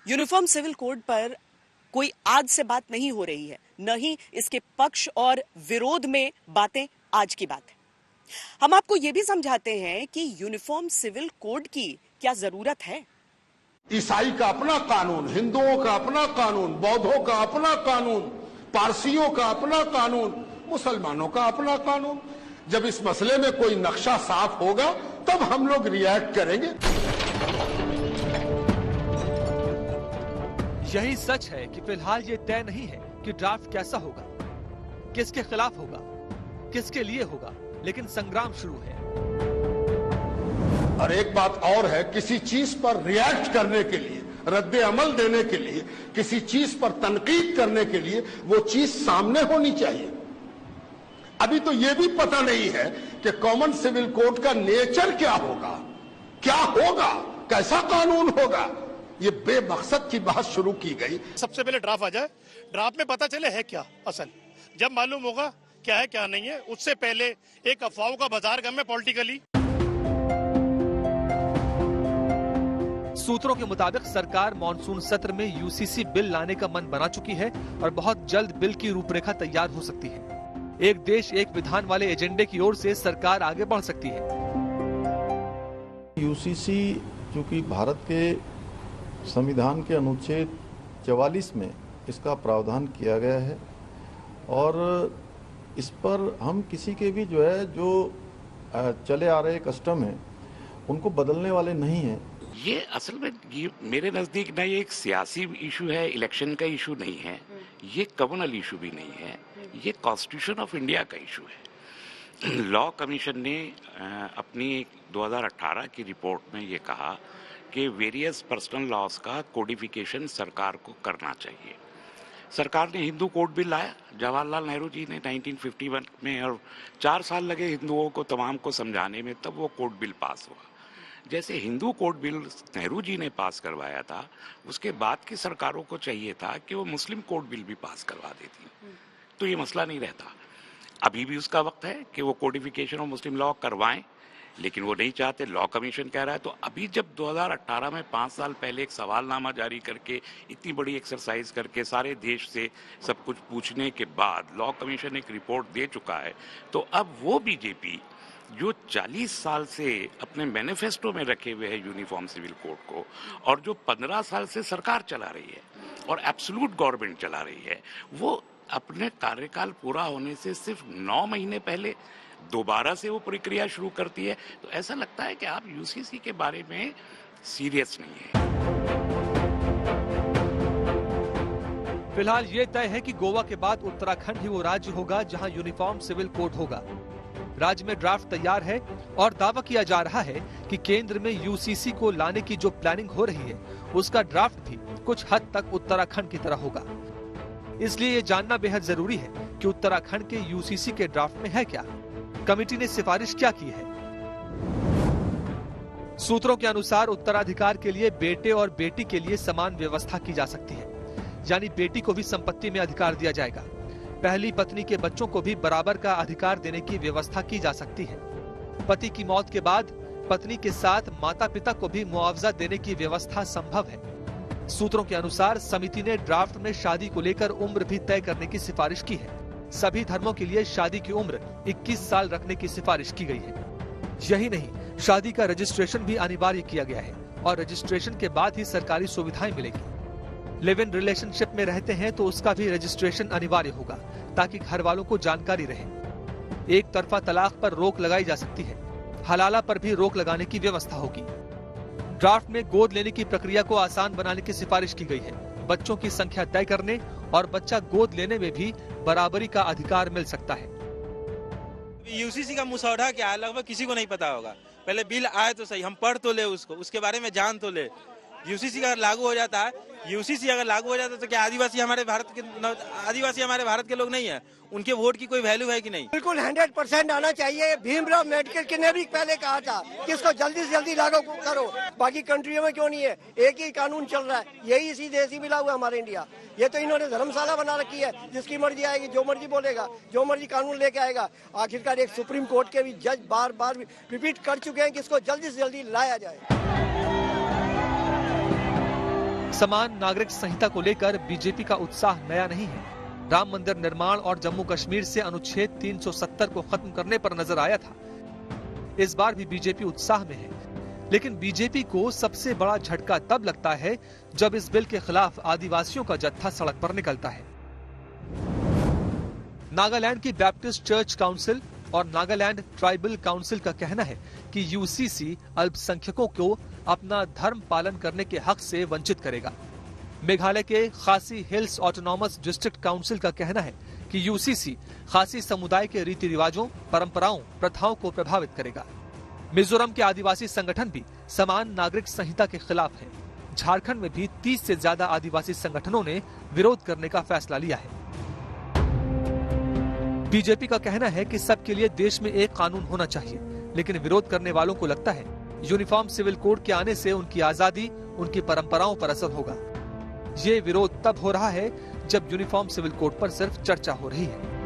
Uniform civil code पर कोई आज से बात नहीं हो रही है, न ही इसके पक्ष और विरोध में बातें आज की बात है। हम आपको ये भी समझाते हैं कि यूनिफॉर्म सिविल कोड की क्या जरूरत है। ईसाई का अपना कानून, हिंदुओं का अपना कानून, बौद्धों का अपना कानून, पारसियों का अपना कानून, मुसलमानों का अपना कानून। जब इस मसले में कोई नक्शा साफ होगा तब हम लोग रिएक्ट करेंगे। यही सच है कि फिलहाल ये तय नहीं है कि ड्राफ्ट कैसा होगा, किसके खिलाफ होगा, किसके लिए होगा, लेकिन संग्राम शुरू है। और एक बात और है, किसी चीज पर रिएक्ट करने के लिए, रद्दे अमल देने के लिए, किसी चीज पर तनकीद करने के लिए वो चीज सामने होनी चाहिए। अभी तो ये भी पता नहीं है कि कॉमन सिविल कोड का नेचर क्या होगा, कैसा कानून होगा। ये बेमकसद की बात शुरू की गई। सबसे पहले ड्राफ्ट आ जाए, ड्राफ्ट में पता चले है क्या असल, जब मालूम होगा क्या है क्या नहीं है, उससे पहले एक अफवाहों का बाजार गम है पॉलिटिकली। सूत्रों के मुताबिक सरकार मॉनसून सत्र में यूसीसी बिल लाने का मन बना चुकी है और बहुत जल्द बिल की रूपरेखा तैयार हो सकती है। एक देश एक विधान वाले एजेंडे की ओर से सरकार आगे बढ़ सकती है। यूसीसी चूंकि भारत के संविधान के अनुच्छेद 44 में इसका प्रावधान किया गया है और इस पर हम किसी के भी जो चले आ रहे कस्टम है उनको बदलने वाले नहीं हैं। ये असल में ये मेरे नज़दीक ना ये एक सियासी इशू है, इलेक्शन का इशू नहीं है, ये कम्युनल इशू भी नहीं है, ये कॉन्स्टिट्यूशन ऑफ इंडिया का इशू है। लॉ कमीशन ने अपनी 2018 की रिपोर्ट में ये कहा कि वेरियस पर्सनल लॉज का कोडिफिकेशन सरकार को करना चाहिए। सरकार ने हिंदू कोड बिल लाया जवाहरलाल नेहरू जी ने 1951 में, और 4 साल लगे हिंदुओं को तमाम को समझाने में, तब वो कोड बिल पास हुआ। जैसे हिंदू कोड बिल नेहरू जी ने पास करवाया था, उसके बाद की सरकारों को चाहिए था कि वो मुस्लिम कोड बिल भी पास करवा देती, तो ये मसला नहीं रहता। अभी भी उसका वक्त है कि वो कोडिफिकेशन ऑफ मुस्लिम लॉ करवाएं, लेकिन वो नहीं चाहते। लॉ कमीशन कह रहा है। तो अभी जब 2018 में 5 साल पहले एक सवालनामा जारी करके, इतनी बड़ी एक्सरसाइज करके, सारे देश से सब कुछ पूछने के बाद लॉ कमीशन एक रिपोर्ट दे चुका है, तो अब वो बीजेपी जो 40 साल से अपने मैनिफेस्टो में रखे हुए है यूनिफॉर्म सिविल कोड को, और जो 15 साल से सरकार चला रही है और एब्सोल्यूट गवर्नमेंट चला रही है, वो अपने कार्यकाल पूरा होने से सिर्फ 9 महीने पहले दोबारा से वो प्रक्रिया शुरू करती है। तो ऐसा लगता है कि आप यूसीसी के बारे में सीरियस नहीं है। फिलहाल ये तय है कि गोवा के बाद उत्तराखंड ही वो राज्य होगा जहां यूनिफॉर्म सिविल कोड होगा। राज्य में ड्राफ्ट तैयार है और दावा किया जा रहा है कि केंद्र में यूसीसी को लाने की जो प्लानिंग हो रही है उसका ड्राफ्ट भी कुछ हद तक उत्तराखंड की तरह होगा। इसलिए ये जानना बेहद जरूरी है कि उत्तराखंड के यूसीसी के ड्राफ्ट में है क्या, कमेटी ने सिफारिश क्या की है। सूत्रों के अनुसार उत्तराधिकार के लिए बेटे और बेटी के लिए समान व्यवस्था की जा सकती है, यानी बेटी को भी संपत्ति में अधिकार दिया जाएगा। पहली पत्नी के बच्चों को भी बराबर का अधिकार देने की व्यवस्था की जा सकती है। पति की मौत के बाद पत्नी के साथ माता पिता को भी मुआवजा देने की व्यवस्था संभव है। सूत्रों के अनुसार समिति ने ड्राफ्ट में शादी को लेकर उम्र भी तय करने की सिफारिश की है। सभी धर्मों के लिए शादी की उम्र 21 साल रखने की सिफारिश की गई है। यही नहीं, शादी का रजिस्ट्रेशन भी अनिवार्य किया गया है और रजिस्ट्रेशन के बाद ही सरकारी सुविधाएं मिलेगी। लिव इन रिलेशनशिप में रहते हैं तो उसका भी रजिस्ट्रेशन अनिवार्य होगा ताकि घर वालों को जानकारी रहे। एक तरफा तलाक पर रोक लगाई जा सकती है, हलाला पर भी रोक लगाने की व्यवस्था होगी। ड्राफ्ट में गोद लेने की प्रक्रिया को आसान बनाने की सिफारिश की गई है। बच्चों की संख्या तय करने और बच्चा गोद लेने में भी बराबरी का अधिकार मिल सकता है। यूसीसी का मुसौदा क्या है लगभग किसी को नहीं पता होगा। पहले बिल आए तो सही, हम पढ़ तो ले उसको, उसके बारे में जान तो ले। यूसीसी अगर लागू हो जाता है, तो क्या आदिवासी हमारे भारत के लोग नहीं है? उनके वोट की कोई वैल्यू है कि नहीं? बिल्कुल 100% आना चाहिए। भीमराव अम्बेडकर ने भी पहले कहा था कि इसको जल्दी से जल्दी लागू करो। बाकी कंट्रियों में क्यों नहीं है? एक ही कानून चल रहा है, यही इसी देश ही मिला हुआ हमारे इंडिया। ये तो इन्होंने धर्मशाला बना रखी है, जिसकी मर्जी आएगी, जो मर्जी बोलेगा, जो मर्जी कानून लेके आएगा। आखिरकार एक सुप्रीम कोर्ट के भी जज बार बार रिपीट कर चुके हैं कि इसको जल्दी से जल्दी लाया जाए। समान नागरिक संहिता को लेकर बीजेपी का उत्साह नया नहीं है। राम मंदिर निर्माण और जम्मू कश्मीर से अनुच्छेद 370 को खत्म करने पर नजर आया था। इस बार भी बीजेपी उत्साह में है, लेकिन बीजेपी को सबसे बड़ा झटका तब लगता है जब इस बिल के खिलाफ आदिवासियों का जत्था सड़क पर निकलता है। नागालैंड की बैप्टिस्ट चर्च काउंसिल और नागालैंड ट्राइबल काउंसिल का कहना है कि यूसीसी अल्पसंख्यकों को अपना धर्म पालन करने के हक से वंचित करेगा। मेघालय के खासी हिल्स ऑटोनॉमस डिस्ट्रिक्ट काउंसिल का कहना है कि यूसीसी खासी समुदाय के रीति रिवाजों, परंपराओं, प्रथाओं को प्रभावित करेगा। मिजोरम के आदिवासी संगठन भी समान नागरिक संहिता के खिलाफ है। झारखंड में भी 30 से ज्यादा आदिवासी संगठनों ने विरोध करने का फैसला लिया है। बीजेपी का कहना है कि सबके लिए देश में एक कानून होना चाहिए, लेकिन विरोध करने वालों को लगता है यूनिफॉर्म सिविल कोड के आने से उनकी आजादी, उनकी परंपराओं पर असर होगा। ये विरोध तब हो रहा है जब यूनिफॉर्म सिविल कोड पर सिर्फ चर्चा हो रही है।